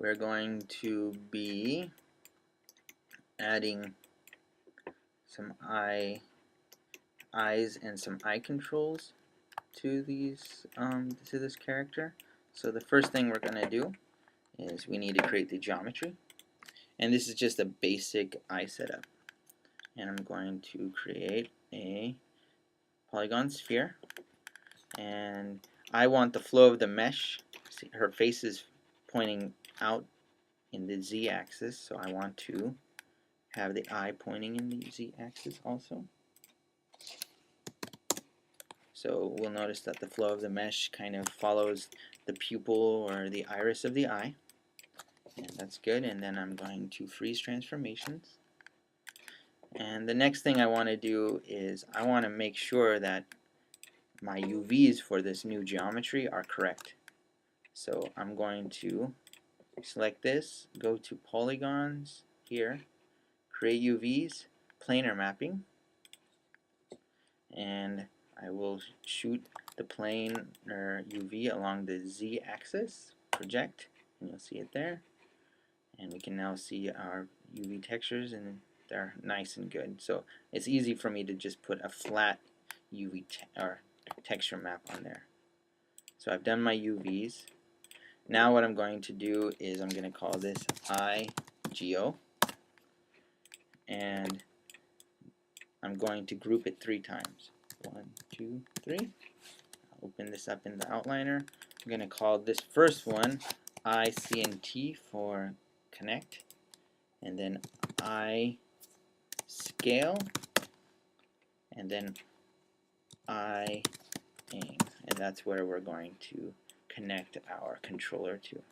we're going to be adding some eyes and some eye controls to these to this character. So the first thing we're going to do is we need to create the geometry, and this is just a basic eye setup. And I'm going to create a polygon sphere, and I want the flow of the mesh. See, her face is pointing out in the z-axis, so I want to have the eye pointing in the z-axis also. So we'll notice that the flow of the mesh kind of follows the pupil or the iris of the eye, and that's good. And then I'm going to freeze transformations. And the next thing I want to do is I want to make sure that my UVs for this new geometry are correct. So I'm going to select this, go to polygons here, create UVs, planar mapping, and I will shoot the plane or UV along the z-axis, project, and you'll see it there. And we can now see our UV textures, and they're nice and good. So it's easy for me to just put a flat UV or texture map on there. So I've done my UVs. Now what I'm going to do is I'm going to call this iGeo, and I'm going to group it 3 times. 1, 2, 3. I'll open this up in the outliner. I'm going to call this first one ICNT for connect, and then I scale, and then I aim, and that's where we're going to connect our controller to.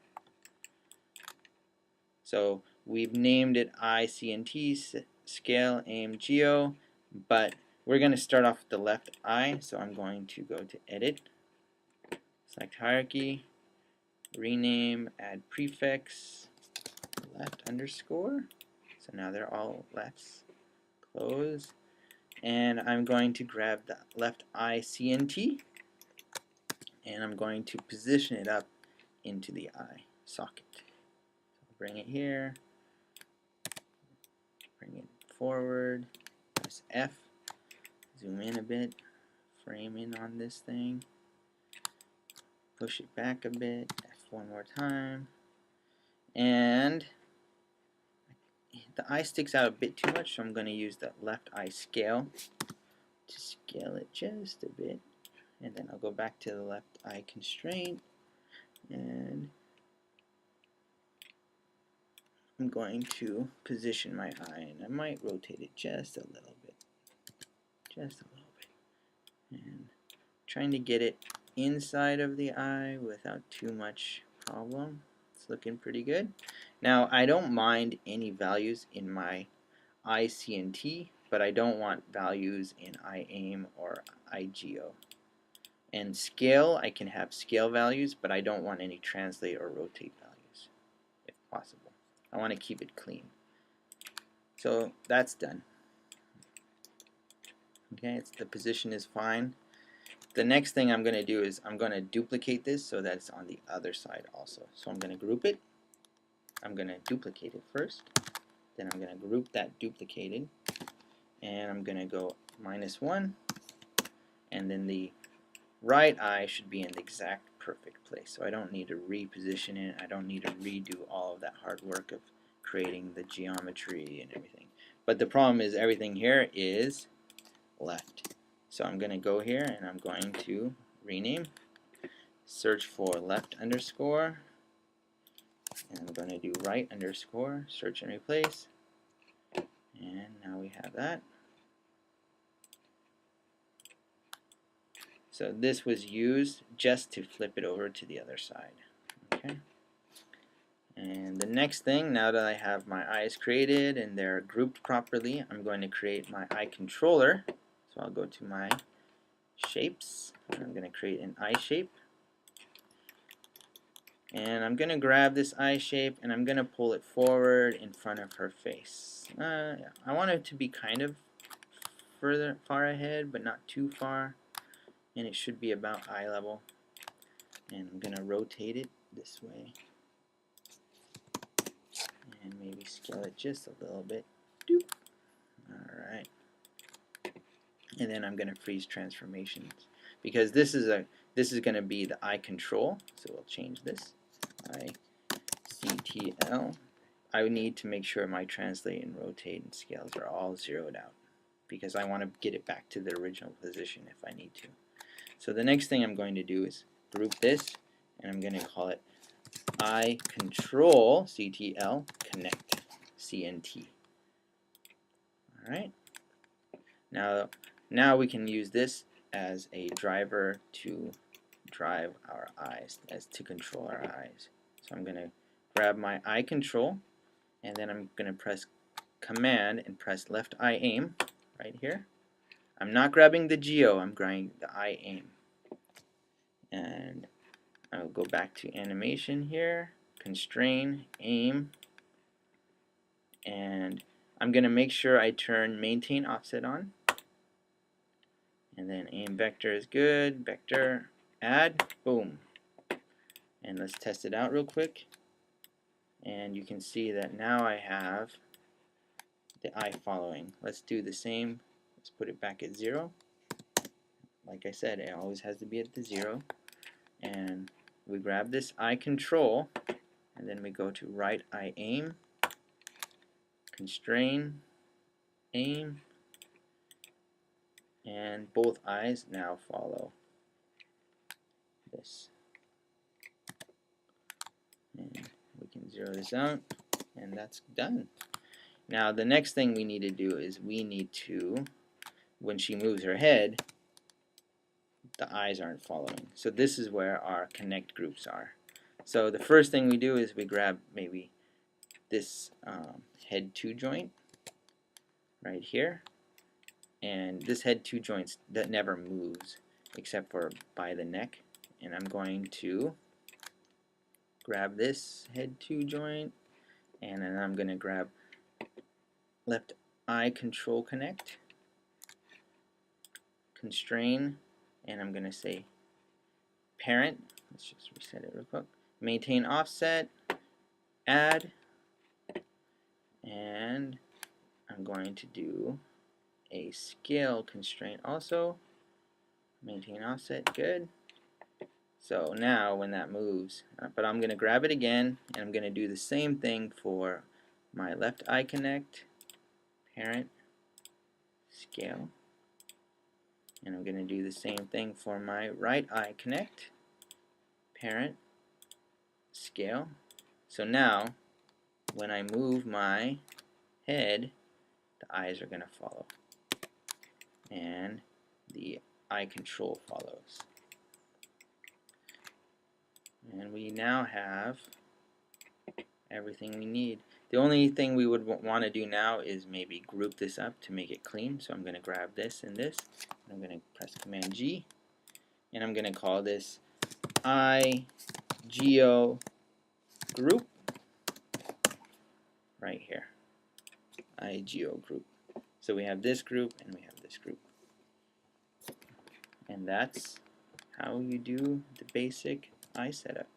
So we've named it ICNT, scale, aim, geo, but we're going to start off with the left eye, so I'm going to go to edit, select hierarchy, rename, add prefix, left underscore, so now they're all lefts, close, and I'm going to grab the left eye CNT, and I'm going to position it up into the eye socket. So bring it here, bring it forward, press F, zoom in a bit, frame in on this thing, push it back a bit, F one more time, and the eye sticks out a bit too much, so I'm going to use the left eye scale to scale it just a bit, and then I'll go back to the left eye constraint, and I'm going to position my eye, and I might rotate it just a little bit, and trying to get it inside of the eye without too much problem. It's looking pretty good. Now I don't mind any values in my ICNT, but I don't want values in IAIM or iGeo. And scale, I can have scale values, but I don't want any translate or rotate values, if possible. I want to keep it clean. So that's done. Okay, the position is fine. The next thing I'm going to do is I'm going to duplicate this so that it's on the other side also. So I'm going to group it. I'm going to duplicate it first. Then I'm going to group that duplicated. And I'm going to go -1. And then the right eye should be in the exact perfect place. So I don't need to reposition it. I don't need to redo all of that hard work of creating the geometry and everything. But the problem is everything here is left. So I'm going to go here and I'm going to rename, search for left underscore, and I'm going to do right underscore, search and replace, and now we have that. So this was used just to flip it over to the other side. Okay. And the next thing, now that I have my eyes created and they're grouped properly, I'm going to create my eye controller. So I'll go to my shapes, and I'm going to create an eye shape. And I'm going to grab this eye shape and I'm going to pull it forward in front of her face. I want it to be kind of far ahead, but not too far. And it should be about eye level. And I'm going to rotate it this way. and maybe scale it just a little bit. Doop. Alright. And then I'm going to freeze transformations because this is going to be the eye control, so we'll change this. ICTL. I need to make sure my translate and rotate and scales are all zeroed out because I want to get it back to the original position if I need to. So the next thing I'm going to do is group this, and I'm going to call it eye control CTL connect CNT. Alright. Now we can use this as a driver to drive our eyes, as to control our eyes. So I'm going to grab my eye control, and then I'm going to press command and press left eye aim right here. I'm not grabbing the geo, I'm grabbing the eye aim. And I'll go back to animation here, constrain, aim, and I'm going to make sure I turn maintain offset on. And then aim vector is good, vector, add, boom. And let's test it out real quick. And you can see that now I have the eye following. Let's do the same. Let's put it back at 0. Like I said, it always has to be at the 0. And we grab this eye control, and then we go to right eye aim, constrain, aim, and both eyes now follow this. And we can zero this out, and that's done. Now the next thing we need to do is we need to, when she moves her head, the eyes aren't following. So this is where our connect groups are. So the first thing we do is we grab maybe this head 2 joint right here, and this head 2 joints that never moves except for by the neck, and I'm going to grab this head 2 joint, and then I'm going to grab left eye control connect, constrain, and I'm going to say parent. Let's just reset it real quick. Maintain offset, add, and I'm going to do a scale constraint also. Maintain offset, good. So now when that moves, but I'm going to grab it again, and I'm going to do the same thing for my left eye connect, parent, scale, and I'm going to do the same thing for my right eye connect, parent, scale. So now when I move my head, the eyes are going to follow, and the eye control follows. And we now have everything we need. The only thing we would want to do now is maybe group this up to make it clean. So I'm going to grab this and this. I'm going to press Command G, and I'm going to call this iGeo group right here. iGeo group. So we have this group and we have this group. And that's how you do the basic eye setup.